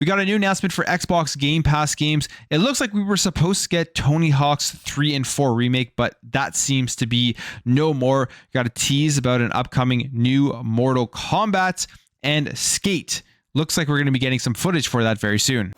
We got a new announcement for Xbox Game Pass games. It looks like we were supposed to get Tony Hawk's 3 and 4 remake, but that seems to be no more. Got a tease about an upcoming new Mortal Kombat and Skate. Looks like we're going to be getting some footage for that very soon.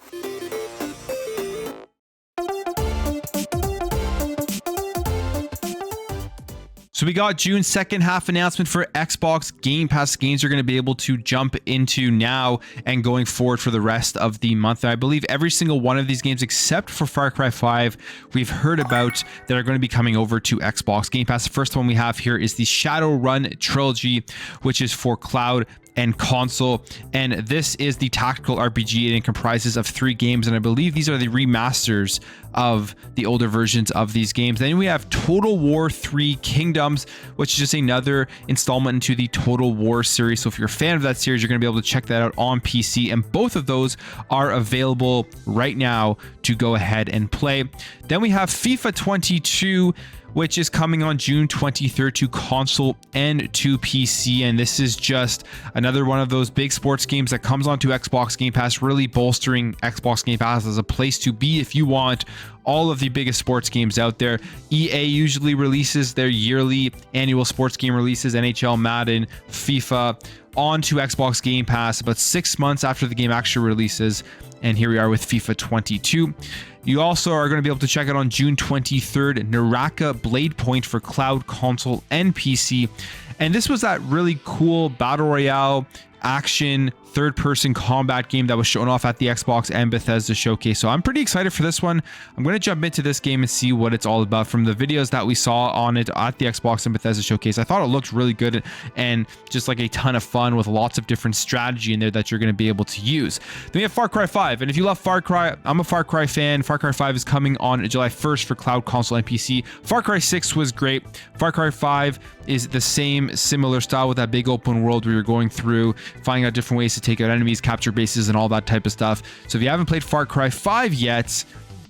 So we got June second half announcement for Xbox Game Pass games you're going to be able to jump into now and going forward for the rest of the month. And I believe every single one of these games, except for Far Cry 5, we've heard about that are going to be coming over to Xbox Game Pass. The first one we have here is the Shadowrun trilogy, which is for cloud and console, and this is the tactical RPG, and it comprises of 3 games, and I believe these are the remasters of the older versions of these games. Then we have Total War 3 Kingdoms, which is just another installment into the Total War series. So if you're a fan of that series, you're going to be able to check that out on PC, and both of those are available right now to go ahead and play. Then we have FIFA 22, which is coming on June 23rd to console and to PC. And this is just another one of those big sports games that comes onto Xbox Game Pass, really bolstering Xbox Game Pass as a place to be if you want all of the biggest sports games out there. EA usually releases their yearly annual sports game releases, NHL, Madden, FIFA, onto Xbox Game Pass about 6 months after the game actually releases. And here we are with FIFA 22. You also are going to be able to check out on June 23rd, Naraka Blade Point for cloud, console, and PC. And this was that really cool battle royale action third-person combat game that was shown off at the Xbox and Bethesda showcase. So I'm pretty excited for this one. I'm going to jump into this game and see what it's all about. From the videos that we saw on it at the Xbox and Bethesda showcase, I thought it looked really good and just like a ton of fun with lots of different strategy in there that you're going to be able to use. Then we have Far Cry 5, and if you love Far Cry, I'm a Far Cry fan. Far Cry 5 is coming on July 1st for cloud, console, and PC. Far Cry 6 was great. Far Cry 5 is the same similar style with that big open world where you're going through, finding out different ways to take out enemies, capture bases, and all that type of stuff. So if you haven't played Far Cry 5 yet,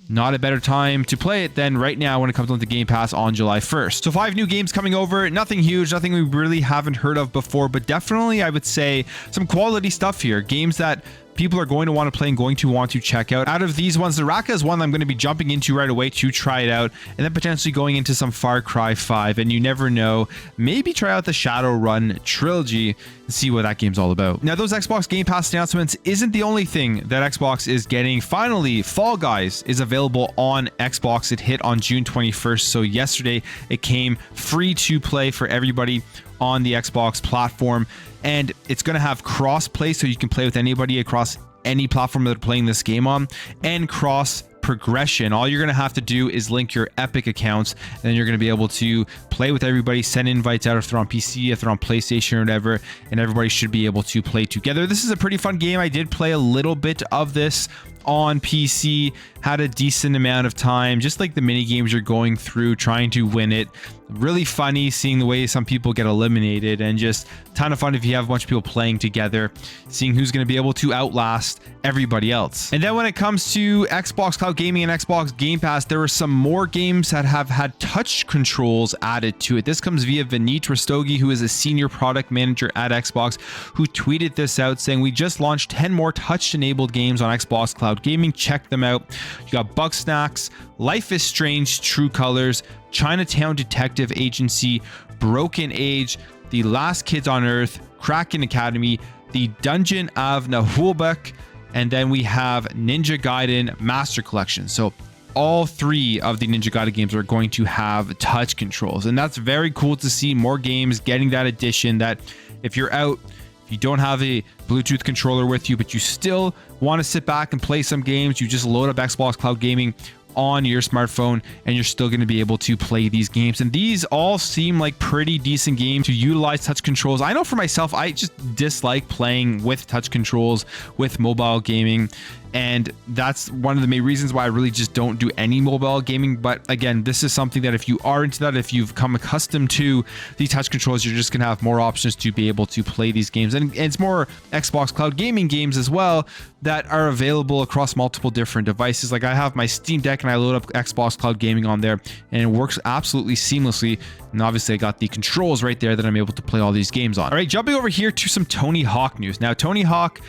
not a better time to play it than right now when it comes onto Game Pass on July 1st. So 5 new games coming over. Nothing huge, nothing we really haven't heard of before, but definitely I would say some quality stuff here. Games that people are going to want to play and going to want to check out. Out of these ones, Naraka is one I'm going to be jumping into right away to try it out, and then potentially going into some Far Cry 5, and you never know, maybe try out the Shadowrun trilogy and see what that game's all about. Now, those Xbox Game Pass announcements isn't the only thing that Xbox is getting. Finally, Fall Guys is available on Xbox. It hit on June 21st, so yesterday it came free to play for everybody on the Xbox platform, and it's going to have cross play, so you can play with anybody across any platform that they're playing this game on, and cross progression. All you're going to have to do is link your Epic accounts, and then you're going to be able to play with everybody, send invites out if they're on PC, if they're on PlayStation or whatever, and everybody should be able to play together. This is a pretty fun game. I did play a little bit of this on PC, had a decent amount of time, just like the mini games you're going through, trying to win it. Really funny seeing the way some people get eliminated, and just a ton of fun if you have a bunch of people playing together, seeing who's going to be able to outlast everybody else. And then when it comes to Xbox Cloud Gaming and Xbox Game Pass, there are some more games that have had touch controls added to it. This comes via Vineet Rastogi, who is a senior product manager at Xbox, who tweeted this out saying, "We just launched 10 more touch-enabled games on Xbox Cloud Gaming. Check them out. You got Bugsnax, Life is Strange, True Colors, Chinatown Detective Agency, Broken Age, The Last Kids on Earth, Kraken Academy, The Dungeon of Nahulbek, and then we have Ninja Gaiden Master Collection." So all 3 of the Ninja Gaiden games are going to have touch controls, and that's very cool to see more games getting that addition, that if you're out, if you don't have a Bluetooth controller with you, but you still want to sit back and play some games, you just load up Xbox Cloud Gaming on your smartphone, and you're still going to be able to play these games. And these all seem like pretty decent games to utilize touch controls. I know for myself, I just dislike playing with touch controls with mobile gaming, and that's one of the main reasons why I really just don't do any mobile gaming. But again, this is something that if you are into that, if you've come accustomed to the touch controls, you're just going to have more options to be able to play these games. And it's more Xbox Cloud Gaming games as well that are available across multiple different devices. Like I have my Steam Deck and I load up Xbox Cloud Gaming on there, and it works absolutely seamlessly. And obviously I got the controls right there that I'm able to play all these games on. All right, jumping over here to some Tony Hawk news. Now, Tony Hawk,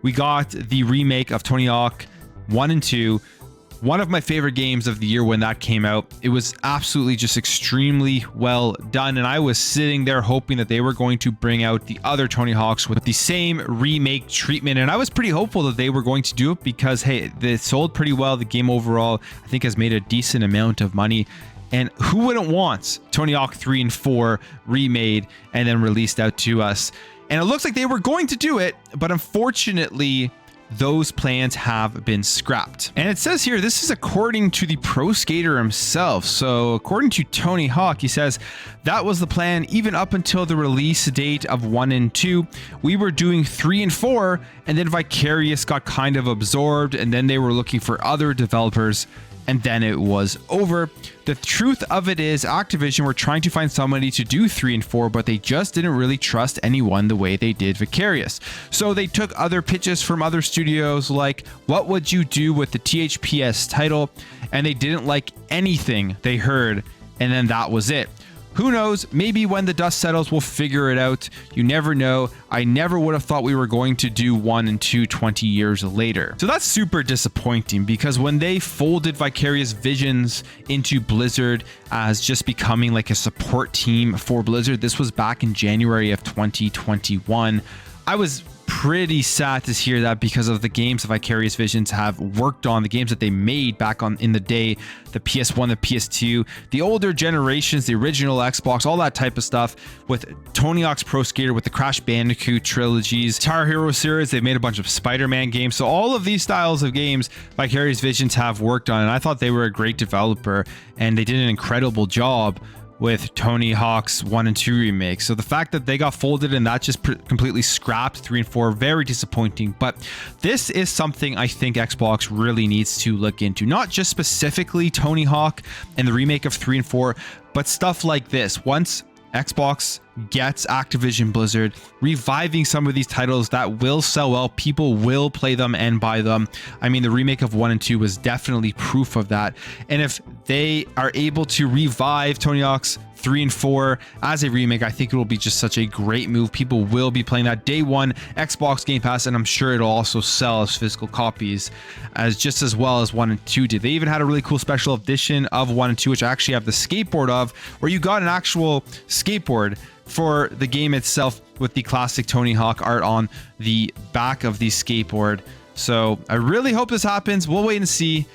we got the remake of Tony Hawk 1 and 2. One of my favorite games of the year when that came out. It was absolutely just extremely well done, and I was sitting there hoping that they were going to bring out the other Tony Hawks with the same remake treatment, and I was pretty hopeful that they were going to do it because, hey, it sold pretty well. The game overall, I think, has made a decent amount of money, and who wouldn't want Tony Hawk 3 and 4 remade and then released out to us? And it looks like they were going to do it, but unfortunately, those plans have been scrapped. And it says here, this is according to the pro skater himself. So according to Tony Hawk, he says, that was the plan even up until the release date of 1 and 2. We were doing 3 and 4, and then Vicarious got kind of absorbed, and then they were looking for other developers, and then it was over. The truth of it is Activision were trying to find somebody to do 3 and 4, but they just didn't really trust anyone the way they did Vicarious. So they took other pitches from other studios like, what would you do with the THPS title? And they didn't like anything they heard, and then that was it. Who knows? Maybe when the dust settles, we'll figure it out. You never know. I never would have thought we were going to do 1 and 2 20 years later. So that's super disappointing because when they folded Vicarious Visions into Blizzard as just becoming like a support team for Blizzard, this was back in January of 2021. I was pretty sad to hear that because of the games that Vicarious Visions have worked on, the games that they made back on in the day, the PS1, the PS2, the older generations, the original Xbox, all that type of stuff with Tony Hawk's Pro Skater, with the Crash Bandicoot trilogies, Guitar Hero series. They've made a bunch of Spider-Man games. So all of these styles of games Vicarious Visions have worked on, and I thought they were a great developer and they did an incredible job with Tony Hawk's 1 and 2 remake. So the fact that they got folded and that just completely scrapped 3 and 4, very disappointing. But this is something I think Xbox really needs to look into. Not just specifically Tony Hawk and the remake of 3 and 4, but stuff like this. Once Xbox gets Activision Blizzard, reviving some of these titles that will sell well, people will play them and buy them. I mean, the remake of 1 and 2 was definitely proof of that. And if they are able to revive Tony Hawk's 3 and 4 as a remake, I think it will be just such a great move. People will be playing that day one, Xbox Game Pass, and I'm sure it'll also sell as physical copies as just as well as 1 and 2 did. They even had a really cool special edition of 1 and 2, which I actually have the skateboard of, where you got an actual skateboard for the game itself with the classic Tony Hawk art on the back of the skateboard. So I really hope this happens. We'll wait and see.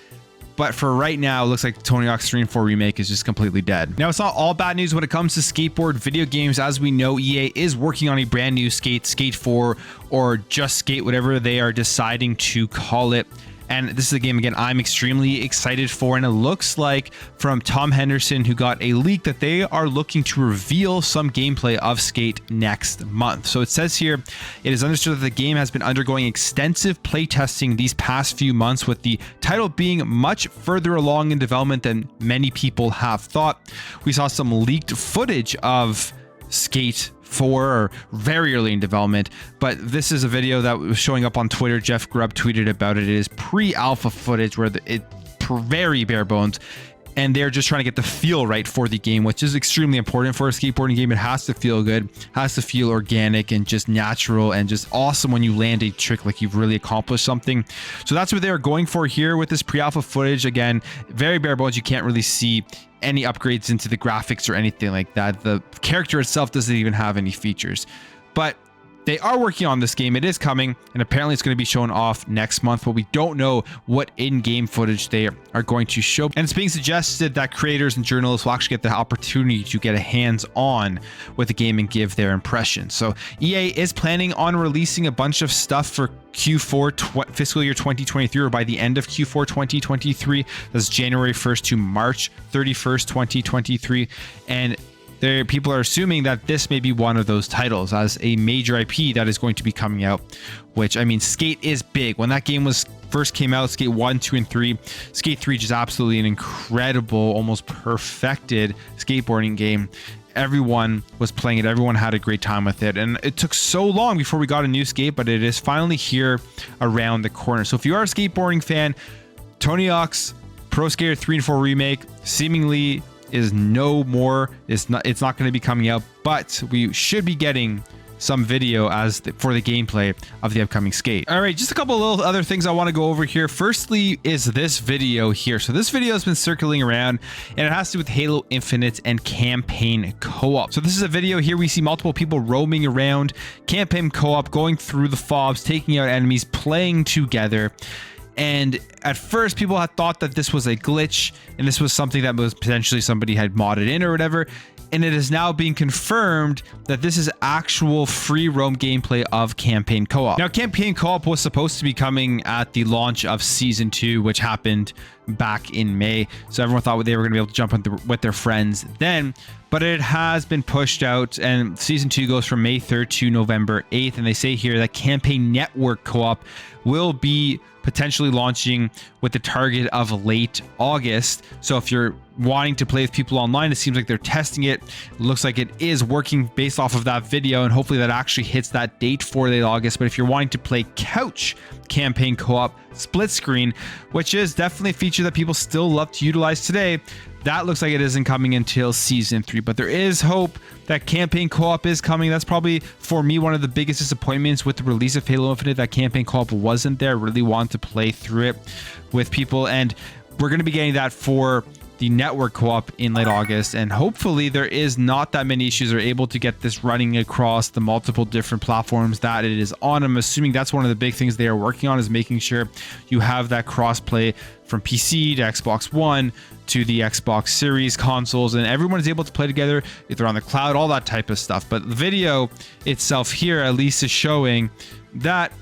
But for right now, it looks like Tony Hawk's 3 and 4 remake is just completely dead. Now, it's not all bad news when it comes to skateboard video games. As we know, EA is working on a brand new Skate 4, or just Skate, whatever they are deciding to call it. And this is a game, again, I'm extremely excited for. And it looks like from Tom Henderson, who got a leak, that they are looking to reveal some gameplay of Skate next month. So it says here, it is understood that the game has been undergoing extensive playtesting these past few months, with the title being much further along in development than many people have thought. We saw some leaked footage of Skate 4, or very early in development, but this is a video that was showing up on Twitter. Jeff Grubb tweeted about it. It is pre-alpha footage where it's very bare bones, and they're just trying to get the feel right for the game, which is extremely important for a skateboarding game. It has to feel good, has to feel organic and just natural, and just awesome when you land a trick like you've really accomplished something. So that's what they're going for here with this pre-alpha footage. Again, very bare bones. You can't really see any upgrades into the graphics or anything like that. The character itself doesn't even have any features, but they are working on this game. It is coming, and apparently it's going to be shown off next month, but we don't know what in-game footage they are going to show. And it's being suggested that creators and journalists will actually get the opportunity to get a hands-on with the game and give their impressions. So EA is planning on releasing a bunch of stuff for Q4 fiscal year 2023, or by the end of Q4 2023. That's January 1st to March 31st, 2023. And people are assuming that this may be one of those titles as a major IP that is going to be coming out, which, I mean, Skate is big. When that game first came out, Skate 1, 2, and 3, Skate 3 is absolutely an incredible, almost perfected skateboarding game. Everyone was playing it. Everyone had a great time with it. And it took so long before we got a new Skate, but it is finally here around the corner. So if you are a skateboarding fan, Tony Hawk's Pro Skater 3 and 4 remake seemingly is no more. It's not going to be coming out, but we should be getting some video for the gameplay of the upcoming skate. All right, just a couple of little other things I want to go over here. Firstly is this video here. So this video has been circling around, and it has to do with Halo Infinite and campaign co-op. So this is a video here. We see multiple people roaming around, campaign co-op, going through the fobs, taking out enemies, playing together. And at first, people had thought that this was a glitch and this was something that was potentially somebody had modded in or whatever. And it is now being confirmed that this is actual free roam gameplay of campaign co-op. Now, campaign co-op was supposed to be coming at the launch of season 2, which happened back in May. So everyone thought they were going to be able to jump on with their friends then, but it has been pushed out, and season 2 goes from May 3rd to November 8th. And they say here that campaign network co-op will be potentially launching with the target of late August. So if you're wanting to play with people online, it seems like they're testing it. It looks like it is working based off of that video, and hopefully that actually hits that date for late August. But if you're wanting to play couch campaign co-op split screen, which is definitely a feature that people still love to utilize today, that looks like it isn't coming until season 3. But there is hope that campaign co-op is coming. That's probably, for me, one of the biggest disappointments with the release of Halo Infinite, that campaign co-op wasn't there. I really want to play through it with people, and we're going to be getting that for the network co-op in late August. And hopefully there is not that many issues. They're able to get this running across the multiple different platforms that it is on. I'm assuming that's one of the big things they are working on, is making sure you have that cross-play from PC to Xbox One to the Xbox Series consoles, and everyone is able to play together if they're on the cloud, all that type of stuff. But the video itself here at least is showing that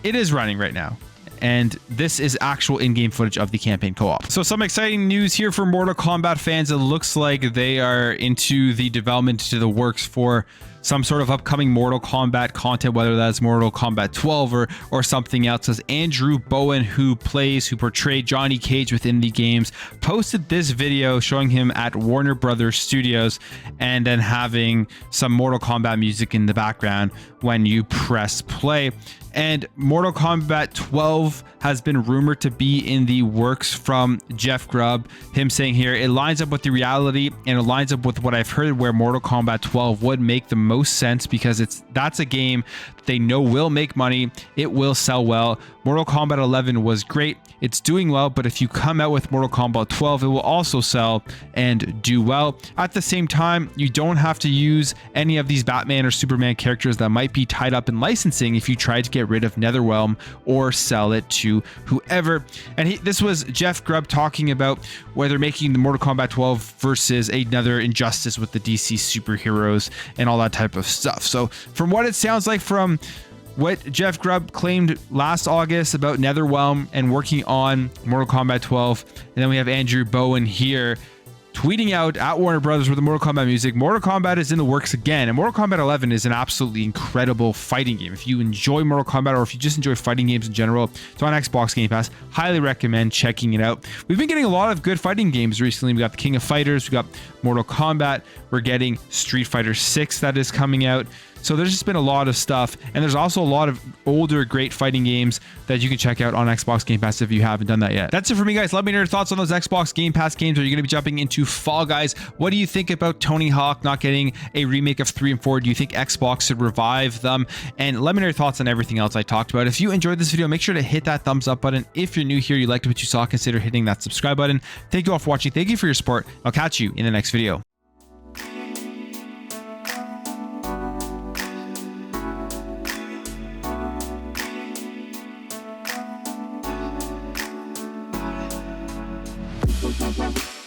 it is running right now. And this is actual in-game footage of the campaign co-op. So some exciting news here for Mortal Kombat fans. It looks like they are into the development, to the works for some sort of upcoming Mortal Kombat content, whether that's Mortal Kombat 12 or something else. As Andrew Bowen, who portrayed Johnny Cage within the games, posted this video showing him at Warner Brothers Studios, and then having some Mortal Kombat music in the background when you press play. And Mortal Kombat 12 has been rumored to be in the works from Jeff Grubb. Him saying here, it lines up with the reality, and it lines up with what I've heard, where Mortal Kombat 12 would make the most sense, because that's a game they know will make money. It will sell well. Mortal Kombat 11 was great. It's doing well, but if you come out with Mortal Kombat 12, it will also sell and do well. At the same time, you don't have to use any of these Batman or Superman characters that might be tied up in licensing if you try to get rid of Netherrealm or sell it to whoever. And this was Jeff Grubb talking about whether making the Mortal Kombat 12 versus another Injustice with the DC superheroes and all that type of stuff. So from what it sounds like, from what Jeff Grubb claimed last August about Netherrealm and working on Mortal Kombat 12, and then we have Andrew Bowen here tweeting out at Warner Brothers with the Mortal Kombat music. Mortal Kombat is in the works again, and Mortal Kombat 11 is an absolutely incredible fighting game. If you enjoy Mortal Kombat, or if you just enjoy fighting games in general, it's on Xbox Game Pass. Highly recommend checking it out. We've been getting a lot of good fighting games recently. We got the King of Fighters, we got Mortal Kombat, we're getting Street Fighter 6 that is coming out. So there's just been a lot of stuff, and there's also a lot of older great fighting games that you can check out on Xbox Game Pass if you haven't done that yet. That's it for me, guys. Let me know your thoughts on those Xbox Game Pass games. Are you going to be jumping into Fall Guys? What do you think about Tony Hawk not getting a remake of 3 and 4? Do you think Xbox should revive them? And let me know your thoughts on everything else I talked about. If you enjoyed this video, make sure to hit that thumbs up button. If you're new here, you liked what you saw, consider hitting that subscribe button. Thank you all for watching. Thank you for your support. I'll catch you in the next video. We'll be right back.